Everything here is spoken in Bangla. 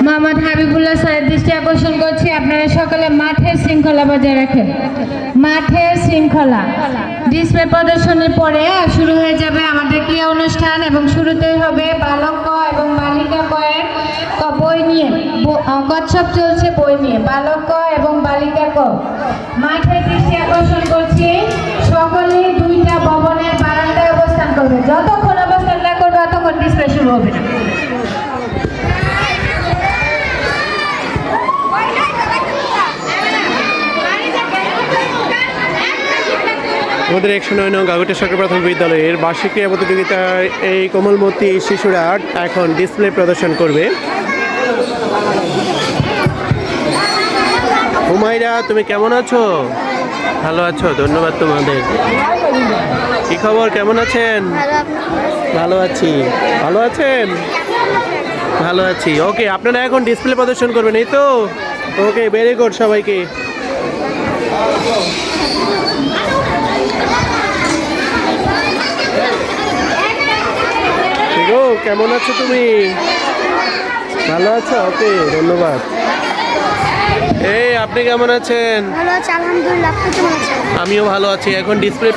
মোহাম্মদ হাবিবুল্লাহ স্যারের দৃষ্টি আকর্ষণ করছি, আপনারা সকলে মাঠের শৃঙ্খলা বজায় রাখেন। মাঠের শৃঙ্খলা। ডিসপ্লে প্রদর্শনের পরে শুরু হয়ে যাবে আমাদের ক্রীড়া অনুষ্ঠান এবং শুরুতেই হবে বালক ক এবং বালিকা কয়ের বই নিয়ে কচ্ছপ চলছে বই নিয়ে বালক ক এবং বালিকা ক। মাঠের দৃষ্টি আকর্ষণ করছি, সকলে দুইটা ভবনের বারান্দায় অবস্থান করবে। যতক্ষণ অবস্থান না করবে ততক্ষণ ডিসপ্লে শুরু হবে না। আমাদের 109 নং গাগুটি সরকারি প্রাথমিক বিদ্যালয়ের বার্ষিক ক্রীড়া প্রতিযোগিতায় এই কোমলমতি শিশুরা এখন ডিসপ্লে প্রদর্শন করবে। হুমায়রা, তুমি কেমন আছো? ভালো আছো, ধন্যবাদ তোমাদের। কি খবর, কেমন আছেন? ভালো আছি। ভালো আছেন? ভালো আছি। ওকে, আপনারা এখন ডিসপ্লে প্রদর্শন করবেন, এই তো? ওকে, ভেরি গুড সবাইকে। কেমন আছো তুমি? ভালো আছো? ওকে, ধন্যবাদ। এই আপনি কেমন আছেন? ভালো আছি, আলহামদুলিল্লাহ। আপনি কেমন আছেন? আমিও ভালো আছি। এখন ডিসপ্লে